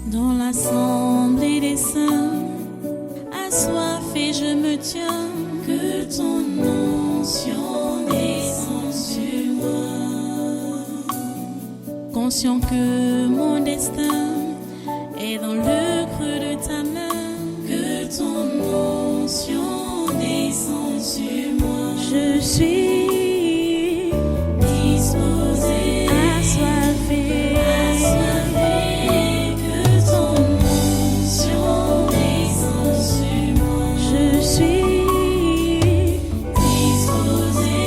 Dans l'assemblée des saints, assoiffé je me tiens, que ton onction descende sur moi. Conscient que mon destin est dans le creux de ta main, que ton onction descende sur moi. Je suis disposé, assoiffé, que ton onction descende sur moi. Je suis disposé,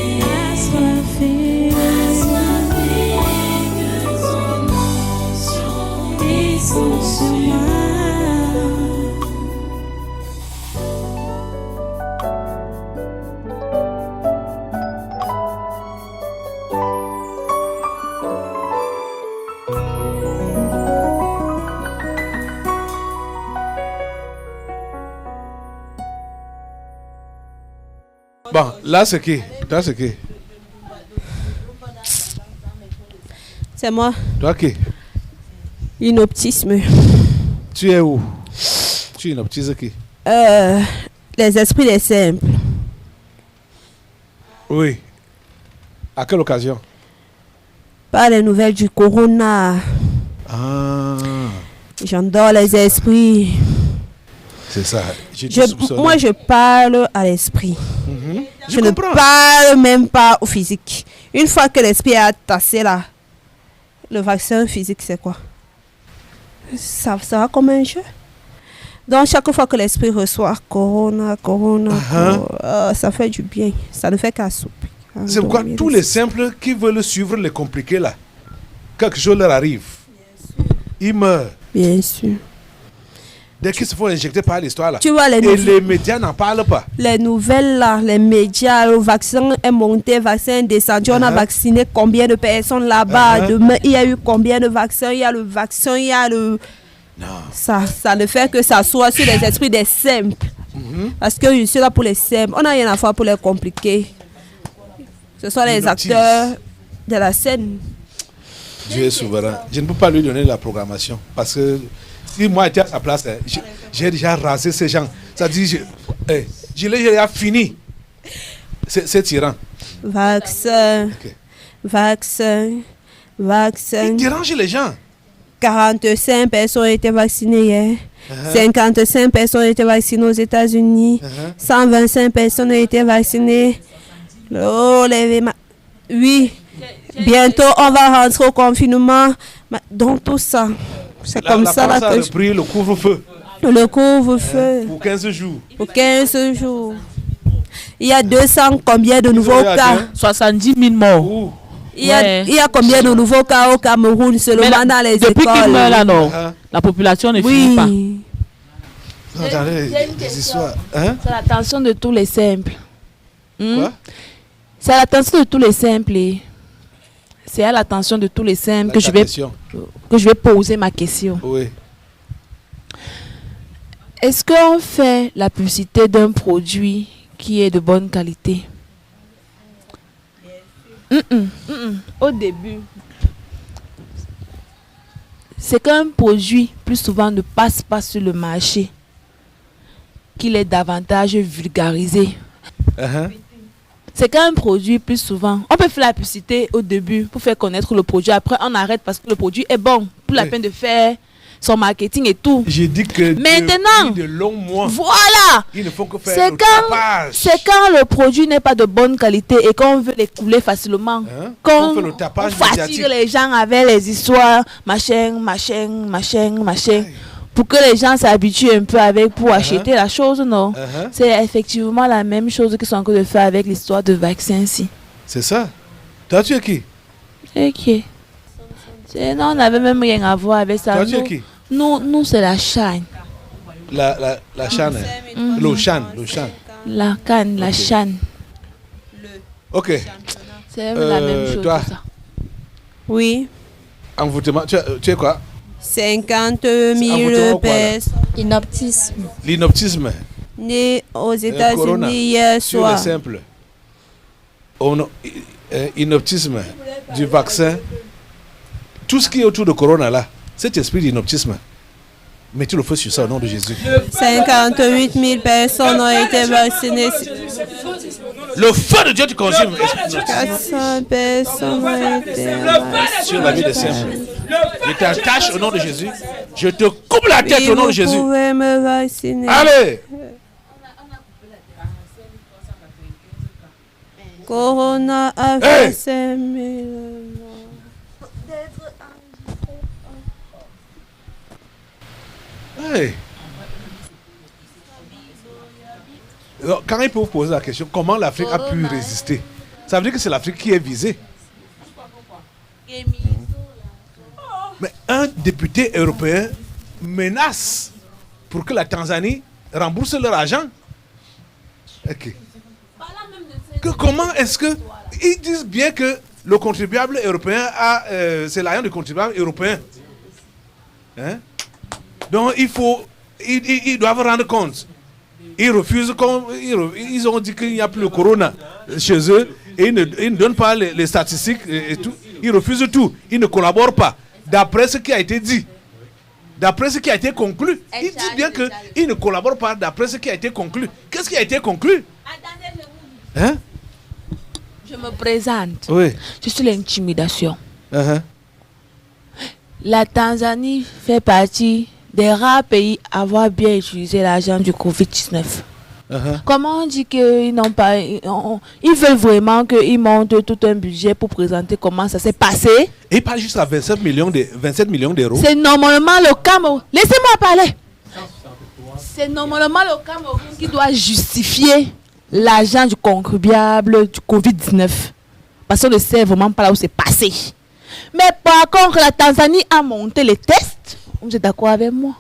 assoiffé, que ton onction descende sur moi. Bon, là c'est qui? Toi c'est qui? C'est moi. Toi qui? Inoptisme. Tu es où? Tu inoptises qui? Les esprits des simples. Oui. À quelle occasion? Pas les nouvelles du corona. Ah, J'endors les esprits. c'est ça. Moi, je parle à l'esprit. Je Je ne comprends. parle même pas au physique. Une fois que l'esprit a tassé là, le vaccin physique, c'est quoi? Ça va comme un jeu. Donc, chaque fois que l'esprit reçoit corona, ça fait du bien. Ça ne fait qu'assoupir. C'est pourquoi tous les simples qui veulent suivre les compliqués là, quelque chose leur arrive. Ils meurent. Bien sûr. Dès qu'ils se font injecter par l'histoire là. Tu vois, Et les médias n'en parlent pas. les nouvelles là, les médias, le vaccin est monté, le vaccin est descendu, on a vacciné combien de personnes là-bas, demain il y a eu combien de vaccins, il y a le vaccin, il y a le... Non. Ça ne fait que ça soit sur les esprits des simples. Parce que je suis là pour les simples, on n'a rien à faire pour les compliqués. Ce sont les acteurs de la scène. Dieu est souverain. Je ne peux pas lui donner la programmation parce que si moi j'étais à sa place, j'ai déjà rasé ces gens. Ça dit, je l'ai déjà fini. C'est tyran. Vaccin, Ok. vaccin. Il dérange les gens. 45 personnes ont été vaccinées hier. 55 personnes ont été vaccinées aux États-Unis. 125 personnes ont été vaccinées. Oui. Bientôt, on va rentrer au confinement. Donc, tout ça, c'est comme ça là que pris le couvre-feu le couvre-feu pour 15 jours. pour 15 jours. Il y a 200 combien de nouveaux cas? 70 000 morts. Ouh. Il y a combien de nouveaux cas au Cameroun seulement dans les Depuis écoles? qu'ils meurent là, non, la population ne finit pas. Oui. Non, attendez, des histoires. Hein? C'est l'attention de tous les simples. Quoi? C'est à l'attention de tous les simples. C'est à l'attention de tous les simples que je vais poser ma question. Oui. Est-ce qu'on fait la publicité d'un produit qui est de bonne qualité? Au début, c'est qu'un produit plus souvent ne passe pas sur le marché, qu'il est davantage vulgarisé. C'est qu'un produit plus souvent, on peut faire la publicité au début pour faire connaître le produit, après on arrête parce que le produit est bon, pour la peine de faire son marketing et tout. J'ai dit que maintenant, de longs mois, voilà, ils ne font que faire le tapage. c'est quand le produit n'est pas de bonne qualité et qu'on veut l'écouler facilement, On fait le tapage fatigue médiatique. les gens avec les histoires, machin, pour que les gens s'habituent un peu avec pour acheter la chose, non. C'est effectivement la même chose qu'ils sont en train de faire avec l'histoire de vaccin-ci. C'est ça. Toi, tu es qui? Ok. Non, on n'avait même rien à voir avec ça. Toi, tu es qui? Nous c'est la chaîne. La chaîne. Le chan. La canne, la chaîne. Ok. C'est la même chose. Toi, ça. Oui. envoûtement. Tu es quoi? 50 Envoûtement 000 quoi, là? personnes Inoptisme. L'inoptisme. nées aux Corona. États-Unis hier Sur soir. le simple. Inoptisme du vaccin. Tout ce qui est autour de Corona là, cet esprit d'inoptisme, Mettez le feu sur ça au nom de Jésus. 58 000 personnes ont été vaccinées. Le feu de Dieu te consume. 400 personnes ont été vaccinées. Sur la vie des saints. Je t'attache au nom de Jésus. Je te coupe la tête au nom de Jésus. Vous pouvez me vacciner. Allez. Corona a fait 5 000 Hey. Alors, quand il peut vous poser la question, comment l'Afrique a pu résister? Ça veut dire que c'est l'Afrique qui est visée. Mais un député européen menace pour que la Tanzanie rembourse leur argent. Ok. Comment est-ce que... Ils disent bien que le contribuable européen a... c'est l'argent du contribuable européen. Hein? Donc ils doivent rendre compte. Ils refusent, ils ont dit qu'il n'y a plus le corona chez eux et ils ne donnent pas les statistiques et tout. Ils refusent tout. Ils ne collaborent pas. D'après ce qui a été dit, d'après ce qui a été conclu, ils disent bien qu'ils ne collaborent pas d'après ce qui a été conclu. Qu'est-ce qui a été conclu? Hein? Je me présente. Oui. Je suis l'intimidation. Uh-huh. La Tanzanie fait partie des rares pays à avoir bien utilisé l'argent du Covid-19. Uh-huh. Comment on dit qu'ils n'ont pas... Ils veulent vraiment qu'ils montent tout un budget pour présenter comment ça s'est passé. Et pas juste à 27 millions d'euros. C'est normalement le Cameroun. Laissez-moi parler. C'est normalement le Cameroun qui doit justifier l'argent du contribuable du Covid-19. Parce qu'on ne sait vraiment pas là où c'est passé. Mais par contre, la Tanzanie a monté les tests. Vous êtes d'accord avec moi?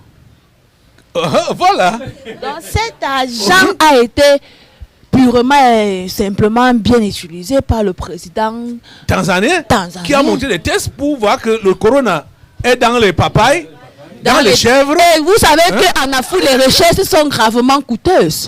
Voilà. Donc cet argent a été purement et simplement bien utilisé par le président tanzanien qui a monté les tests pour voir que le corona est dans les papayes, dans les chèvres. Et vous savez qu'en Afrique, les recherches sont gravement coûteuses.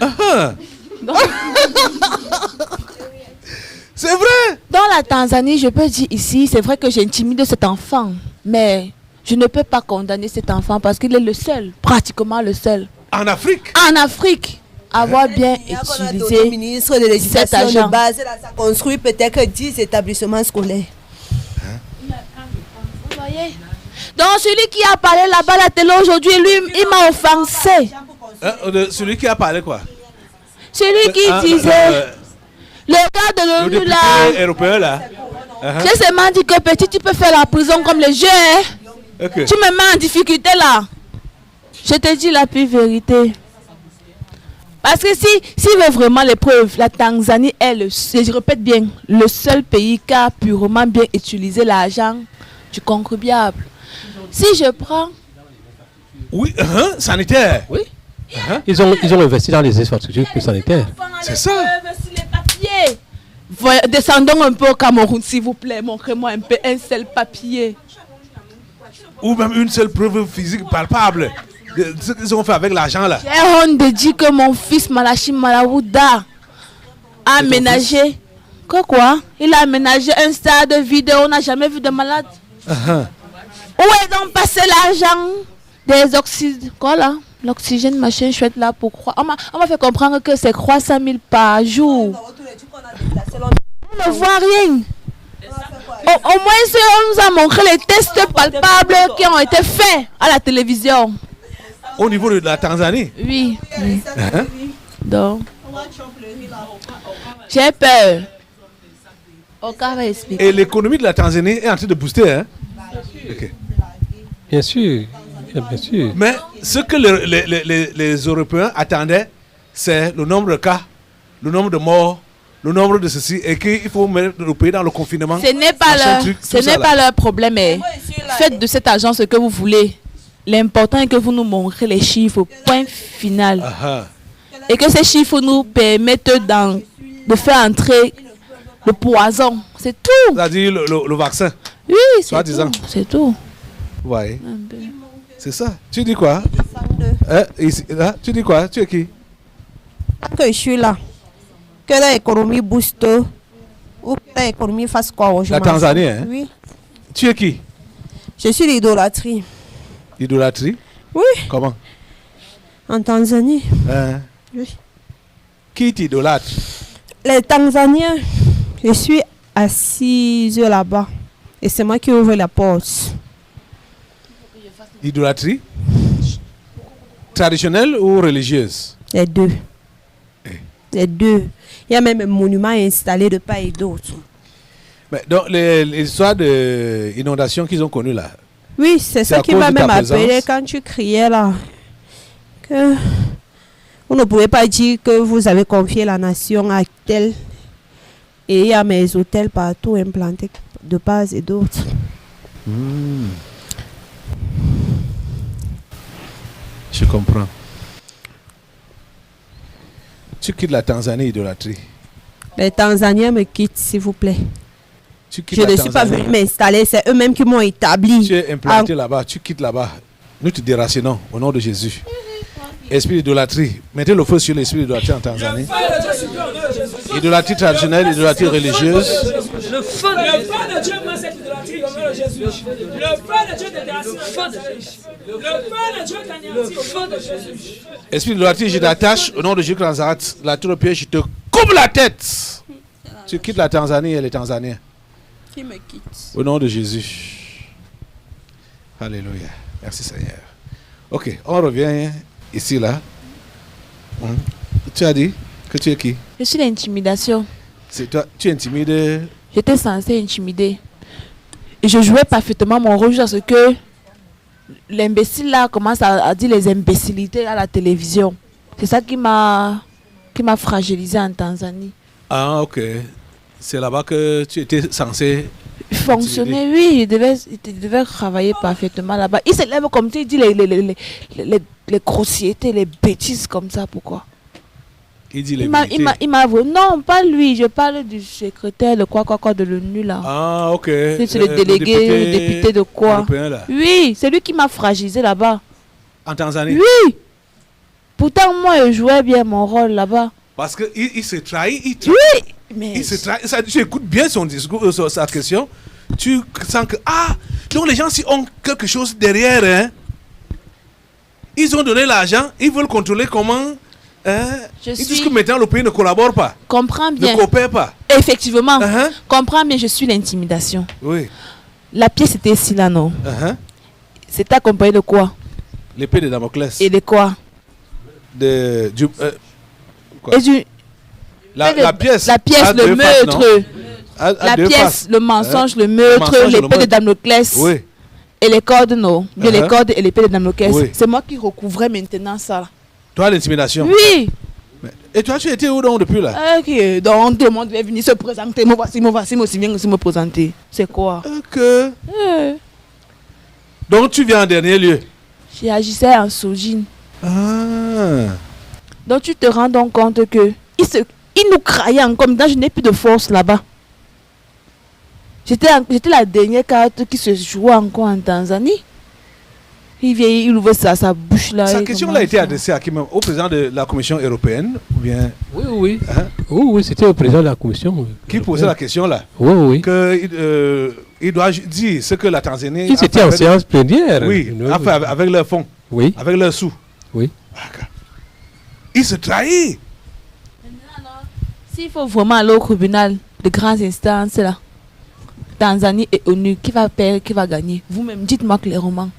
C'est vrai. Dans la Tanzanie, je peux dire ici, c'est vrai que j'intimide cet enfant, mais je ne peux pas condamner cet enfant parce qu'il est le seul, pratiquement le seul. En Afrique? En Afrique, avoir bien utilisé le ministre de l'Éducation cet argent. de base, là, ça construit peut-être 10 établissements scolaires. Vous voyez? Donc celui qui a parlé là-bas à la télé aujourd'hui, lui, il m'a offensé. Celui qui a parlé quoi? Celui qui disait... Le gars de l'ONU là, européen là. j'ai seulement dit que petit tu peux faire la prison comme les jeux. Okay. Tu me mets en difficulté là. Je te dis la pure vérité. Parce que si veut vraiment les preuves, la Tanzanie est je répète bien, le seul pays qui a purement bien utilisé l'argent du contribuable. Si je prends... Oui, sanitaire. Oui. Ils ont investi dans les infrastructures sanitaires. C'est ça. Descendons un peu au Cameroun, s'il vous plaît. Montrez-moi un peu un seul papier. Ou même une seule preuve physique palpable de ce qu'ils ont fait avec l'argent là. J'ai honte de dire que mon fils Malachi Malawouda a aménagé. Quoi? Il a aménagé un stade vide. On n'a jamais vu de malade. Où est donc passé l'argent des oxydes? Quoi là? L'oxygène, machin chouette là pour croire. On m'a fait comprendre que c'est 300 000 par jour. On ne voit rien. Au moins, on nous a montré les tests palpables qui ont été faits à la télévision. Au niveau de la Tanzanie? Oui. Donc, j'ai peur. Et l'économie de la Tanzanie est en train de booster, hein? Okay. Bien sûr. Bien sûr. Mais ce que les Européens attendaient, c'est le nombre de cas, le nombre de morts, le nombre de ceci, et qu'il faut mettre le pays dans le confinement. Ce n'est pas leur problème. Faites de cet argent ce que vous voulez. L'important est que vous nous montrez les chiffres, point final. Et que ces chiffres nous permettent de faire entrer le poison. C'est tout. C'est-à-dire le vaccin. Oui, c'est tout. C'est tout. Ouais. C'est ça. Tu dis quoi? Là, tu dis quoi? Tu es qui? Que je suis là. Que l'économie booste ou que l'économie fasse quoi aujourd'hui? La Tanzanie, hein? Oui. Tu es qui? Je suis l'idolâtrie. Idolâtrie? Oui, Comment? en Tanzanie. Hein? Oui. Qui t'idolâtre? Les Tanzaniens, je suis assise là-bas. Et c'est moi qui ouvre la porte. Idolâtrie? Traditionnelle ou religieuse? Les deux. Les deux. Il y a même un monument installé de part et d'autre. Mais donc, les histoires d'inondations qu'ils ont connues là, Oui, c'est à ça qui cause m'a de ta même appelé présence? quand tu criais là. Que vous ne pouvez pas dire que vous avez confié la nation à tel. Et il y a mes hôtels partout implantés de part et d'autre. Je comprends. Tu quittes la Tanzanie, idolâtrie. Les Tanzaniens me quittent, s'il vous plaît. Tu quittes Je la ne suis pas Tanzanie. venue m'installer, c'est eux-mêmes qui m'ont établi. Tu es implanté là-bas, tu quittes là-bas. Nous te déracinons au nom de Jésus. Esprit d'idolâtrie. Mettez le feu sur l'esprit d'idolâtrie en Tanzanie. Idolâtrie traditionnelle, idolâtrie religieuse. Le feu de Dieu met cette idolâtrie au nom de Jésus. Le feu de Dieu te déracine. Le feu de Dieu t'anéantit au feu de Jésus. Esprit d'idolâtrie, je t'attache au nom de Jésus Nazareth. La tour de pied, je te coupe la tête. Tu quittes la Tanzanie et les Tanzaniens. Qui me quitte? Au nom de Jésus. Alléluia. Merci Seigneur. Ok, on revient ici, là. Tu as dit que tu es qui? Je suis l'intimidation. C'est toi, tu intimides. J'étais censée intimider. Et je jouais parfaitement mon rôle jusqu'à ce que l'imbécile là commence à dire les imbécilités à la télévision. C'est ça qui m'a fragilisé en Tanzanie. Ah, ok. C'est là-bas que tu étais censé Fonctionner, oui, il devait travailler parfaitement là-bas. Il se lève comme tu dis les grossièretés, les bêtises comme ça, pourquoi? Il dit les Il m'a avoué, non, pas lui, je parle du secrétaire, le quoi de l'ONU là. Ah, ok. C'est le délégué, le député de quoi? Européen, là. Oui, c'est lui qui m'a fragilisé là-bas. En Tanzanie? Oui. Pourtant, moi, je jouais bien mon rôle là-bas. Parce qu'il se trahit. Oui. Mais Il se trahit. Ça, tu écoutes bien son discours, sa question. Tu sens que, donc les gens, s'ils ont quelque chose derrière, hein, ils ont donné l'argent, ils veulent contrôler comment. Ils disent que maintenant le pays ne collabore pas. Comprends bien. Ne coopère pas. Effectivement. Comprends bien, je suis l'intimidation. Oui. La pièce était ici là, non? C'était accompagné de quoi? L'épée de Damoclès. Et de quoi? Quoi? Et du... La pièce. La pièce, le meurtre. La pièce, faces. le mensonge, le meurtre, l'épée de Damoclès. Oui. Et les cordes, non. Bien les cordes et l'épée de Damoclès. Oui. C'est moi qui recouvrais maintenant ça. Toi, l'intimidation. Oui. Et toi, tu étais où donc depuis là? Ok, donc tout le monde devait venir se présenter. Moi, voici, moi aussi, viens aussi me présenter. C'est quoi? Ok. Donc, tu viens en dernier lieu? J'agissais en sourdine. Ah. Donc, tu te rends donc compte que il nous craillaient encore. Maintenant, je n'ai plus de force là-bas. J'étais la dernière carte qui se jouait encore en Tanzanie. Il vient, il ouvre sa bouche là. Sa question a été adressée à qui même? Au président de la Commission européenne ou bien? Oui. Oui, c'était au président de la Commission. Qui posait la question là? Oui. Que il doit dire ce que la Tanzanie. Qui c'était en séance plénière. Oui, avec leurs fonds. Oui. Avec leurs sous. Oui. Il se trahit. S'il faut vraiment aller au tribunal de grandes instances là, Tanzanie et ONU, qui va perdre, qui va gagner? Vous-même, dites-moi clairement.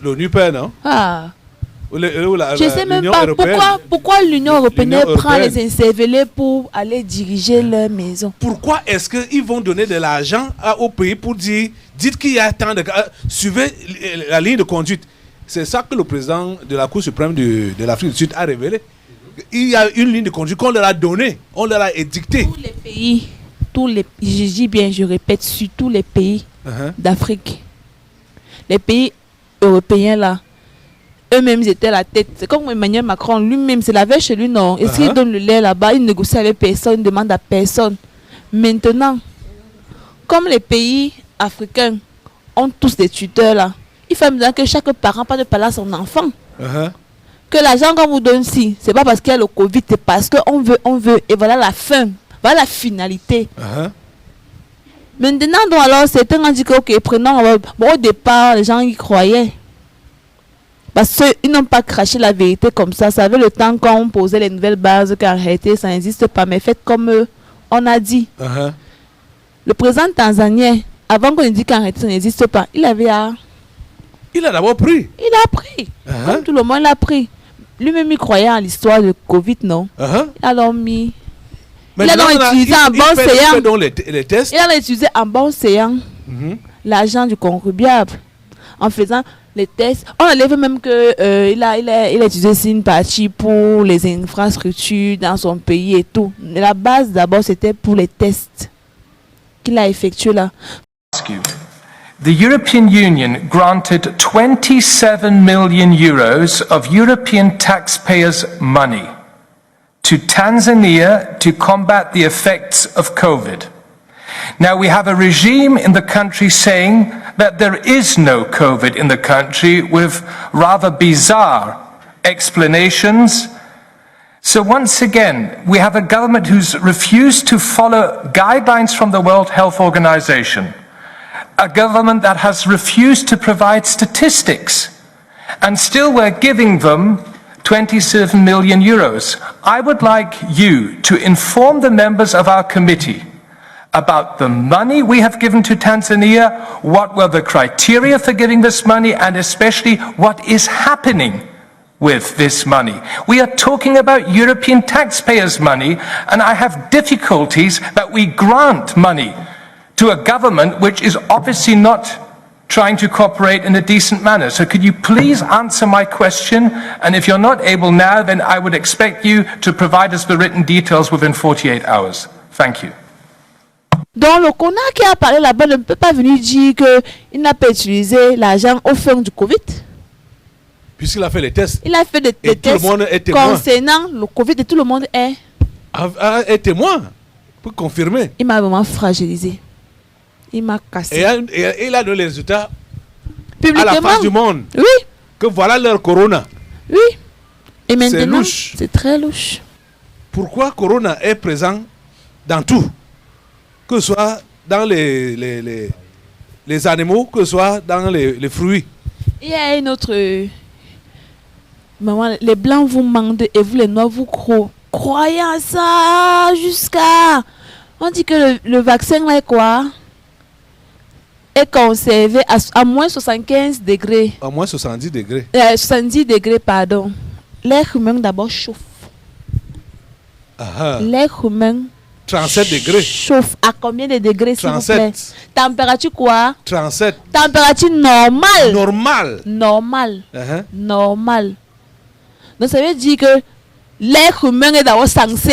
L'ONU perd, non? Je ne sais même pas pourquoi l'Union européenne prend les incervelés pour aller diriger leur maison. Pourquoi est-ce qu'ils vont donner de l'argent au pays pour dire, dites qu'il y a tant de cas, suivez la ligne de conduite. C'est ça que le président de la Cour suprême de l'Afrique du Sud a révélé. Il y a une ligne de conduite qu'on leur a donnée, on leur a édictée. Tous les pays, je dis bien, je répète, sur tous les pays d'Afrique, les pays européens là, eux-mêmes ils étaient à la tête. C'est comme Emmanuel Macron, lui-même, c'est la veille chez lui, non? Et s'il donne le lait là-bas, il négocie avec personne, il ne demande à personne. Maintenant, comme les pays africains ont tous des tuteurs là, il faut maintenant que chaque parent parle de parler à son enfant. Que l'argent qu'on vous donne si, c'est pas parce qu'il y a le Covid, c'est parce qu'on veut, et voilà la fin, voilà la finalité. Maintenant, donc alors, certains ont dit que, ok, prenons, bon, au départ, les gens y croyaient. Parce qu'ils n'ont pas craché la vérité comme ça. Ça avait le temps quand on posait les nouvelles bases qu'en réalité, ça n'existe pas. Mais faites comme on a dit. Le président tanzanien, avant qu'on ait dit qu'en réalité, ça n'existe pas, il a d'abord pris. Il a pris. Comme tout le monde l'a pris. Lui-même, il croyait en l'histoire de Covid, non? Il a donc mis... Il a donc utilisé en bon séant. Les tests. Il a utilisé en bon séant l'argent du contribuable. En faisant les tests. On enlève même que il a utilisé une partie pour les infrastructures dans son pays et tout. Mais la base d'abord c'était pour les tests qu'il a effectués là. The European Union granted 27 million euros of European taxpayers' money to Tanzania to combat the effects of COVID. Now we have a regime in the country saying that there is no COVID in the country with rather bizarre explanations. So once again, we have a government who's refused to follow guidelines from the World Health Organization, a government that has refused to provide statistics, and still we're giving them 27 million euros. I would like you to inform the members of our committee about the money we have given to Tanzania, what were the criteria for giving this money, and especially what is happening with this money. We are talking about European taxpayers' money, and I have difficulties that we grant money to a government which is obviously not trying to cooperate in a decent manner. So could you please answer my question? And if you're not able now, then I would expect you to provide us the written details within 48 hours. Thank you. Donc le Kona qui a parlé là-bas ne peut pas venir dire qu'il n'a pas utilisé l'argent au fin du Covid. Puisqu'il a fait les tests. Il a fait des tests concernant le Covid et tout le monde est témoin pour confirmer. Il m'a vraiment fragilisé. Il m'a cassé. Et il a donné les résultats publiquement, à la face du monde. Oui. Que voilà leur corona. Oui. Et maintenant, c'est très louche. Pourquoi corona est présent dans tout? Que ce soit dans les animaux, que ce soit dans les fruits. Il y a une autre... Maman, les blancs vous mentent et vous les noirs vous croyez à ça jusqu'à... On dit que le vaccin là est quoi? Est conservé à moins 75 degrés. À moins 70 degrés. 70 degrés, pardon. L'air humain d'abord chauffe. L'air humain 37 degrés. Chauffe à combien de degrés, s'il vous plaît? Température quoi? 37. Température normale. Normal. Normal. Donc ça veut dire que l'air humain est d'abord censé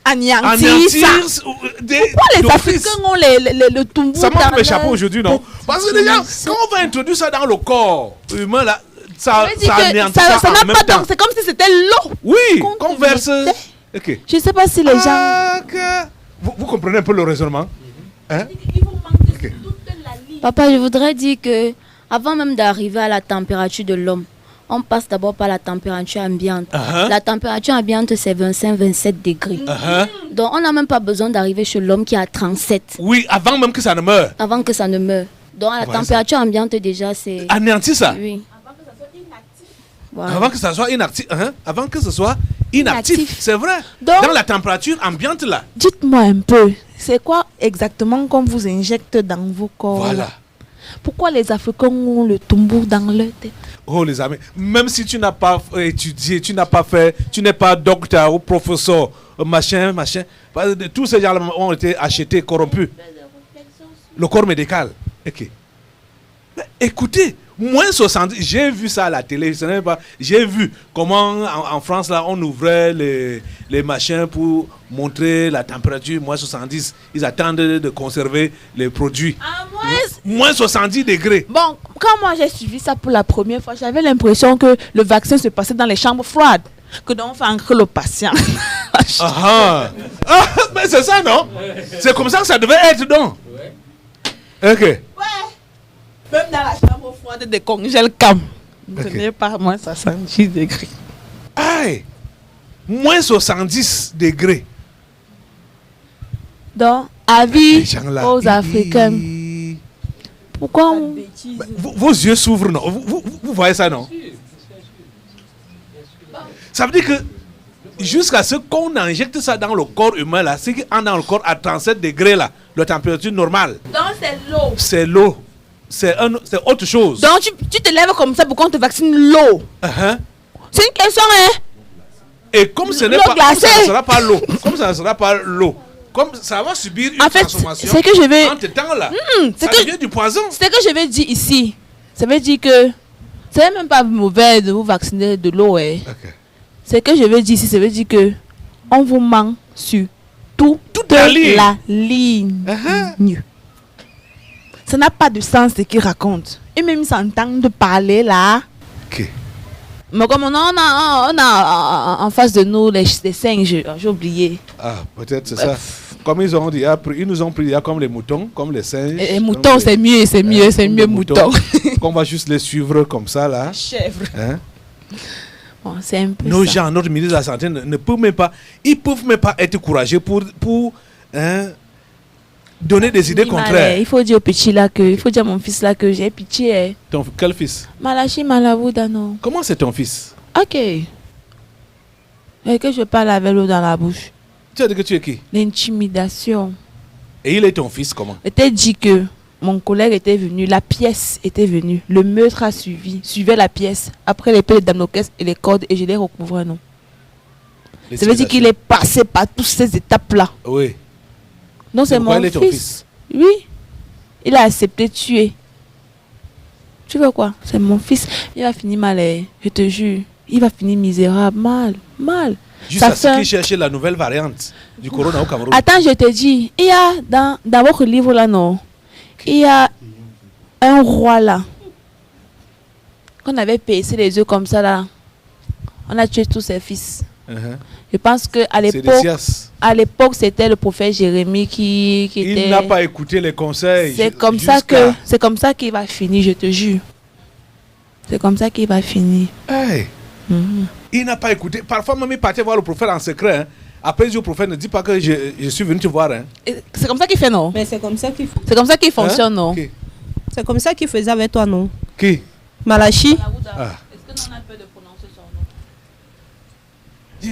anéantir ça. Pourquoi les Africains ont le tumbu? Ça m'a échappé aujourd'hui, non? Parce que déjà, quand on va introduire ça dans le corps humain, là, ça anéantit ça en même temps. C'est comme si c'était l'eau. Oui, qu'on verse. Okay. Je ne sais pas si les gens... Vous comprenez un peu le raisonnement? Papa, je voudrais dire que avant même d'arriver à la température de l'homme, on passe d'abord par la température ambiante. La température ambiante, c'est 25-27 degrés. Donc, on n'a même pas besoin d'arriver chez l'homme qui a 37. Oui, avant même que ça ne meure. Avant que ça ne meure. Donc, la température ambiante, déjà, c'est... Anéanti ça? Oui. Voilà. Avant que ça soit inactif. Avant que ce soit inactif. C'est vrai. Donc, dans la température ambiante là. Dites-moi un peu, c'est quoi exactement qu'on vous injecte dans vos corps? Voilà. Pourquoi les Africains ont le tombeau dans leur tête? Oh les amis, même si tu n'as pas étudié, tu n'as pas fait, tu n'es pas docteur ou professeur, machin, tous ces gens ont été achetés, corrompus. Le corps médical. Ok. Mais écoutez, moins 70, j'ai vu ça à la télé, j'ai vu comment en France là on ouvrait les machins pour montrer la température moins 70. Ils attendent de conserver les produits. Moins 70 degrés. Bon, quand moi j'ai suivi ça pour la première fois, j'avais l'impression que le vaccin se passait dans les chambres froides. Que donc on fait ancrer le patient. Mais c'est ça non? C'est comme ça que ça devait être non? Ok. Ouais. Même dans la chambre froide de congèle cam. Ne tenez pas moins 70 degrés. Aïe! Moins 70 degrés. Donc, avis aux Africains. Pourquoi vos yeux s'ouvrent, non? Vous voyez ça, non? Ça veut dire que jusqu'à ce qu'on injecte ça dans le corps humain, là, c'est qu'on a dans le corps à 37 degrés, là, la température normale. Donc c'est l'eau. C'est l'eau. C'est autre chose. Donc tu te lèves comme ça pour qu'on te vaccine l'eau. C'est une question, hein? Et comme ce n'est pas, comme ça ne sera pas l'eau, comme ça ne sera pas l'eau, comme ça va subir une transformation. C'est que je vais. En temps là, ça devient du poison. C'est que je vais dire ici. Ça veut dire que c'est même pas mauvais de vous vacciner de l'eau, hein. Okay. C'est que je veux dire ici, ça veut dire que on vous ment sur toute la ligne. Ça n'a pas de sens ce qu'ils racontent. Et même ils s'entendent parler là. Ok. Mais comme on a en face de nous les singes, j'ai oublié. Ah, peut-être c'est ça. Comme ils nous ont pris comme les moutons, comme les singes. Les moutons, c'est mieux moutons. Qu'on va juste les suivre comme ça là. Chèvre. Hein? Bon, c'est un peu nos ça. gens, notre ministre de la Santé ne peuvent même pas, ils peuvent même pas être courageux pour donner des idées contraires. Il faut dire au petit là que, il faut dire à mon fils là que j'ai pitié. Quel fils? Malachi Malabouda, non. Comment c'est ton fils? Ok. Et que je parle avec l'eau dans la bouche. Tu as dit que tu es qui? L'intimidation. Et il est ton fils comment? Était dit que mon collègue était venu, la pièce était venue, le meurtre a suivait la pièce, après l'épée de Damoclès et les cordes, et je l'ai recouvert, non. Ça veut dire qu'il est passé par toutes ces étapes-là. Oui. Donc c'est mon fils. Oui. Il a accepté de tuer. Tu veux quoi? C'est mon fils. Il va finir mal, je te jure. Il va finir misérable, mal. Juste à ce qu'il cherchait la nouvelle variante du corona au Cameroun. Attends, je te dis, il y a dans votre livre là, non, il y a un roi là, qu'on avait paissé les yeux comme ça là. On a tué tous ses fils. Je pense que à l'époque, c'était le prophète Jérémie qui était. Il n'a pas écouté les conseils. C'est comme ça qu'il va finir, je te jure. C'est comme ça qu'il va finir. Hey. Il n'a pas écouté. Parfois, même il partait voir le prophète en secret. Hein. Après, le prophète ne dit pas que je suis venu te voir. Hein. C'est comme ça qu'il fait, non? Mais c'est comme ça qu'il fait. C'est comme ça qu'il fonctionne, non? Okay. C'est comme ça qu'il faisait avec toi, non? Qui? Malachi. Est-ce que l'on a peur de prononcer son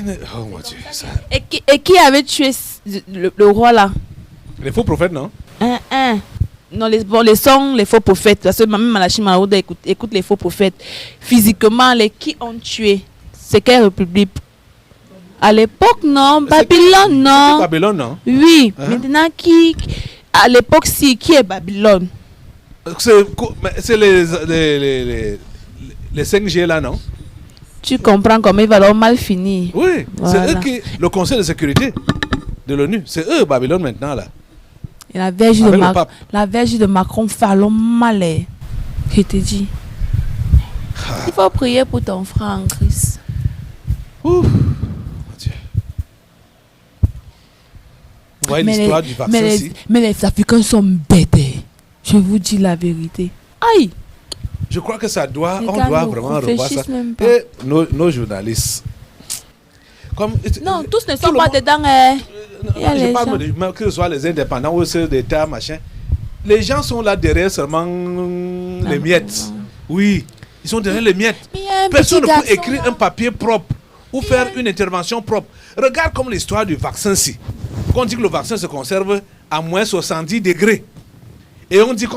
nom? Oh mon Dieu. Ça... Et qui avait tué le roi là? Les faux prophètes, non? Non, les sons, les faux prophètes. Parce que même Malachi Maouda écoute les faux prophètes. Physiquement, qui ont tué? C'est quelle république? À l'époque, non. Babylone, non. Babylone, non? Oui. Maintenant, à l'époque, si, qui est Babylone? C'est les 5G là, non? Tu comprends comment il va leur mal finir. Oui, voilà. C'est eux qui... Le Conseil de sécurité de l'ONU, c'est eux, Babylone, maintenant, là. Et la verge de Macron fait alors mal. Je te dis. Il faut prier pour ton frère en Christ. Ouf. Vous voyez l'histoire du vaccin ici? Mais les Africains sont bêtes. Je vous dis la vérité. Aïe! Je crois que ça doit, on doit vraiment revoir ça. Et nos journalistes. Non, tous ne sont pas dedans. Je parle que ce soit les indépendants ou ceux d'État, machin. Les gens sont là derrière seulement les miettes. Oui, ils sont derrière les miettes. Personne ne peut écrire un papier propre ou faire une intervention propre. Regarde comme l'histoire du vaccin-ci. On dit que le vaccin se conserve à moins 70 degrés. Et on dit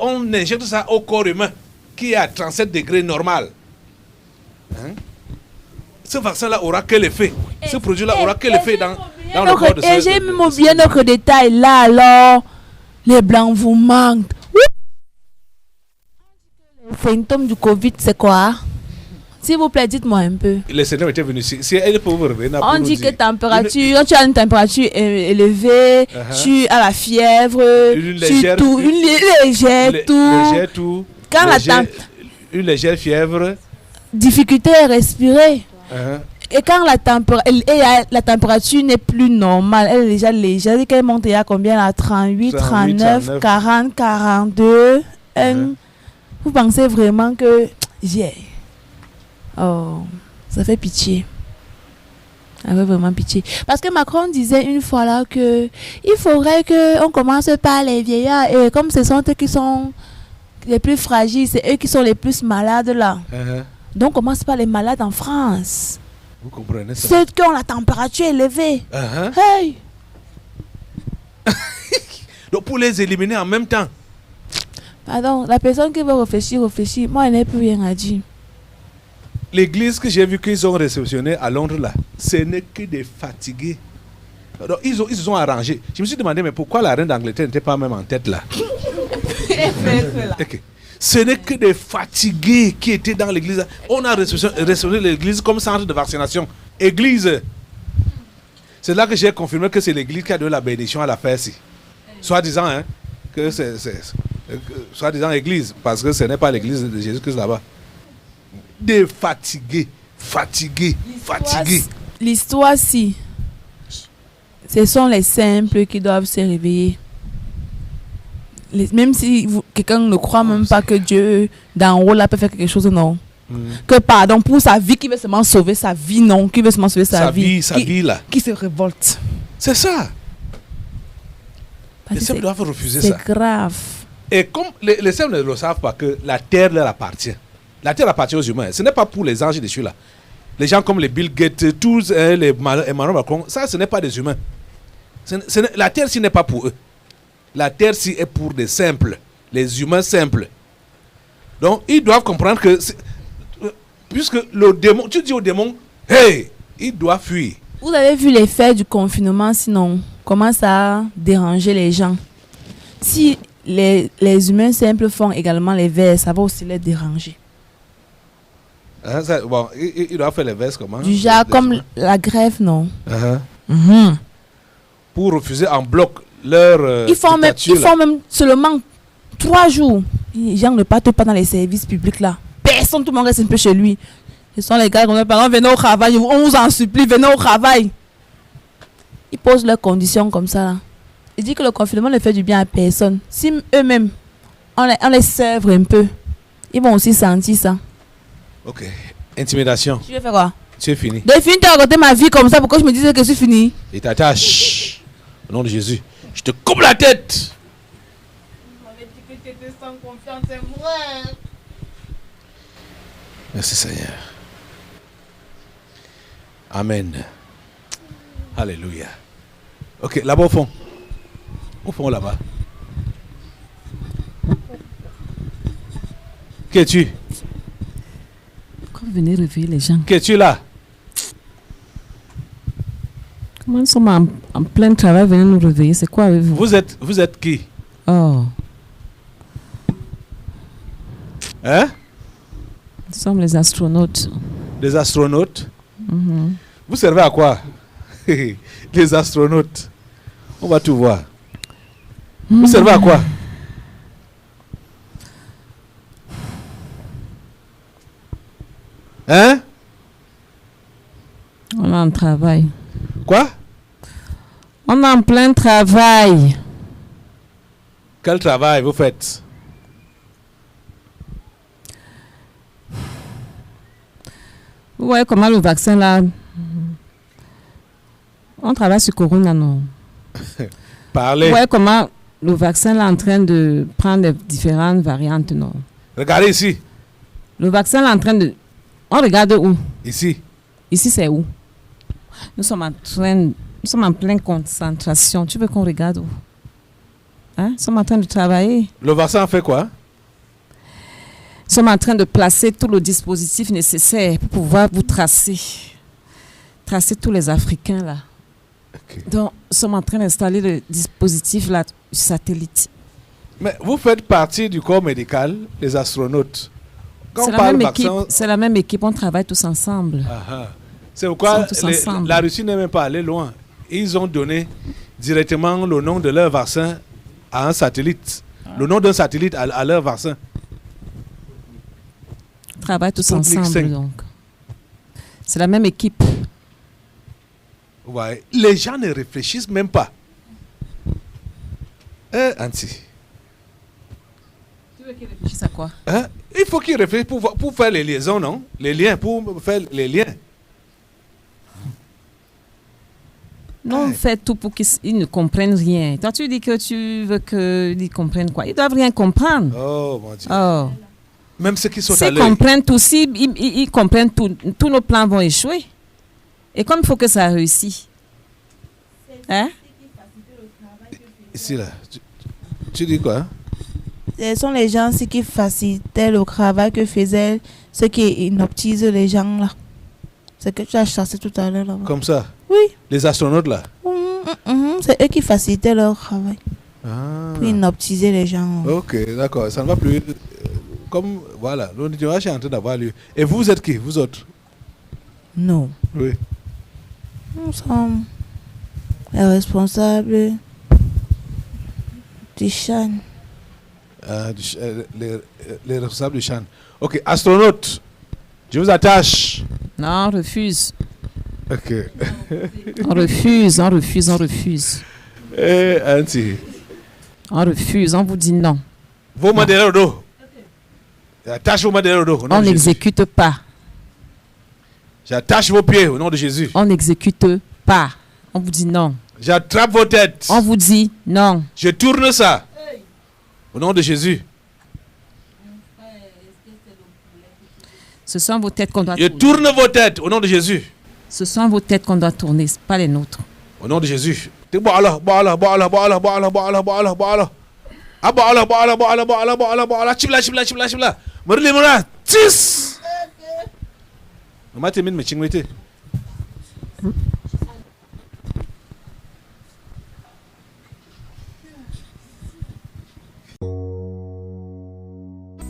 on injecte ça au corps humain qui est à 37 degrés normal. Ce vaccin-là aura quel effet? Ce produit-là aura quel effet dans le corps de ce... Et j'ai même oublié notre détail là, alors. Les blancs vous manquent. Les symptômes du Covid, c'est quoi? S'il vous plaît, dites-moi un peu. Les Seigneurs étaient venus. Si elle peut vous revenir. On dit que température, tu as une température élevée, tu as la fièvre, une légère toux. Quand une légère fièvre. Difficulté à respirer. Et quand la température n'est plus normale, elle est déjà légère, elle monte à combien là? 38, 39, 40, 42. Vous pensez vraiment que... Oh, ça fait pitié. Ça fait vraiment pitié. Parce que Macron disait une fois là que il faudrait qu'on commence par les vieillards. Et comme ce sont eux qui sont les plus fragiles, c'est eux qui sont les plus malades là. Donc on commence par les malades en France. Vous comprenez ça? Ceux qui ont la température élevée. Hey! Donc pour les éliminer en même temps. Pardon, la personne qui veut réfléchir, moi, elle n'a plus rien à dire. L'église que j'ai vu qu'ils ont réceptionné à Londres là, ce n'est que des fatigués. Donc, ils se sont arrangés. Je me suis demandé, mais pourquoi la reine d'Angleterre n'était pas même en tête là? Okay. Ce n'est que des fatigués qui étaient dans l'église. On a réceptionné l'église comme centre de vaccination. Église. C'est là que j'ai confirmé que c'est l'église qui a donné la bénédiction à la fête. Soi-disant, hein, que c'est soi-disant église, parce que ce n'est pas l'église de Jésus-Christ là-bas. Des fatigués. L'histoire, si. Ce sont les simples qui doivent se réveiller. Même si quelqu'un ne croit même pas que Dieu d'en haut là peut faire quelque chose, non. Que pardon pour sa vie, qui veut seulement sauver sa vie, non. Qui veut seulement sauver sa vie. Sa vie là. Qui se révolte. C'est ça. Les simples doivent refuser ça. C'est grave. Et comme les simples ne le savent pas que la terre leur appartient. La terre appartient aux humains. Ce n'est pas pour les anges dessus là. Les gens comme les Bill Gates, tous les Emmanuel Macron, ça ce n'est pas des humains. La terre ci n'est pas pour eux. La terre ci est pour des simples, les humains simples. Donc ils doivent comprendre que puisque le démon, tu dis au démon, hey, il doit fuir. Vous avez vu l'effet du confinement, sinon comment ça a dérangé les gens. Si les humains simples font également les vers, ça va aussi les déranger. Hein, bon, il doit faire les vers comment? Du genre comme la grève, non? Pour refuser en bloc leur ils font même seulement 3 jours. Les gens ne partent pas dans les services publics là. Personne, tout le monde reste un peu chez lui. Ce sont les gars qui ont parlé, venez au travail, on vous en supplie, venez au travail. Ils posent leurs conditions comme ça là. Ils disent que le confinement ne fait du bien à personne. Si eux-mêmes, on les sèvre un peu, ils vont aussi sentir ça. Ok. Intimidation. Tu veux faire quoi? Tu es fini. Défini de raconter ma vie comme ça, pourquoi je me disais que je suis fini? Et t'attaches. Au nom de Jésus. Je te coupe la tête. Tu m'avais dit que tu étais sans confiance, c'est vrai. Merci Seigneur. Amen. Alléluia. Ok, là-bas au fond. Au fond là-bas. Qui es-tu? Pourquoi vous venez réveiller les gens? Qui es-tu là? Comment nous sommes en plein travail, venez nous réveiller? C'est quoi avec vous? Vous êtes qui? Oh. Hein? Nous sommes les astronautes. Des astronautes? Vous servez à quoi? Les astronautes. On va tout voir. Vous servez à quoi? Hein? On est en travail. Quoi? On est en plein travail. Quel travail vous faites? Vous voyez comment le vaccin là... On travaille sur Corona, non? Parlez. Vous voyez comment le vaccin là est en train de prendre les différentes variantes, non? Regardez ici. Le vaccin là est en train de... On regarde où? Ici. Ici c'est où? Nous sommes en pleine concentration. Tu veux qu'on regarde où? Hein? Nous sommes en train de travailler. Le vaccin fait quoi? Nous sommes en train de placer tout le dispositif nécessaire pour pouvoir vous tracer tous les Africains là. Okay. Donc, nous sommes en train d'installer le dispositif là, satellite. Mais vous faites partie du corps médical, les astronautes. Quand C'est la même équipe, on travaille tous ensemble. C'est pourquoi la Russie n'est même pas allée loin. Ils ont donné directement le nom de leur vaccin à un satellite. Le nom d'un satellite à leur vaccin. On travaille tous ensemble donc. C'est la même équipe. Ouais. Les gens ne réfléchissent même pas. Anti. Tu veux qu'ils réfléchissent à quoi? Il faut qu'ils réfléchissent pour faire les liaisons, non? Les liens, pour faire les liens. Non, on fait tout pour qu'ils ne comprennent rien. Toi, tu dis que tu veux qu'ils comprennent quoi? Ils ne doivent rien comprendre. Oh, mon Dieu. Oh. Même ceux qui sont à S'ils l'œil. comprennent tout, ils comprennent tout, tous nos plans vont échouer. Et comme il faut que ça réussisse. Hein? Ici, là. Tu dis quoi? Ce sont les gens qui facilitaient le travail que faisaient ceux qui inoptisent les gens là. C'est que tu as chassé tout à l'heure là. Comme ça? Oui. Les astronautes là? C'est eux qui facilitaient leur travail. Ah. Pour inoptiser les gens. Ok, d'accord. Ça ne va plus. Comme, voilà, l'auditoire est en train d'avoir lieu. Et vous êtes qui, vous autres? Non. Oui. Nous sommes les responsables du CHAN. Les responsables du CHAN. Ok, astronaute, je vous attache. Non, on refuse. Ok. On refuse, on refuse, on refuse. Eh, Auntie. On refuse, on vous dit non. Vos mains derrière le dos. J'attache vos mains derrière le dos. On n'exécute pas. J'attache vos pieds au nom de Jésus. On n'exécute pas. On vous dit non. J'attrape vos têtes. On vous dit non. Je tourne ça. Au nom de Jésus. Ce sont vos têtes qu'on doit tourner. Je tourne vos têtes au nom de Jésus. Ce sont vos têtes qu'on doit tourner, pas les nôtres. Au nom de Jésus.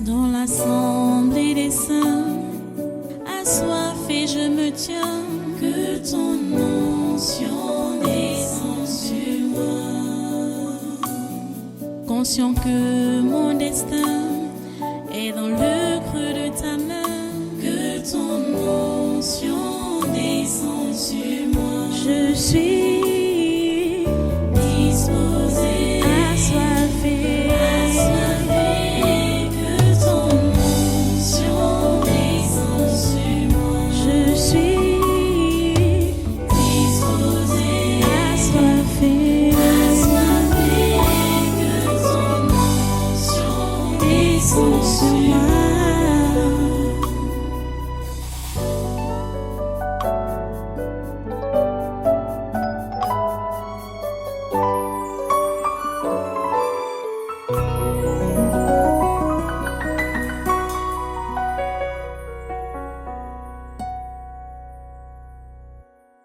Dans l'assemblée des saints, assoiffé je me tiens, que ton onction descend sur moi. Conscient que mon destin est dans le creux de ta main, que ton onction descend sur moi. Je suis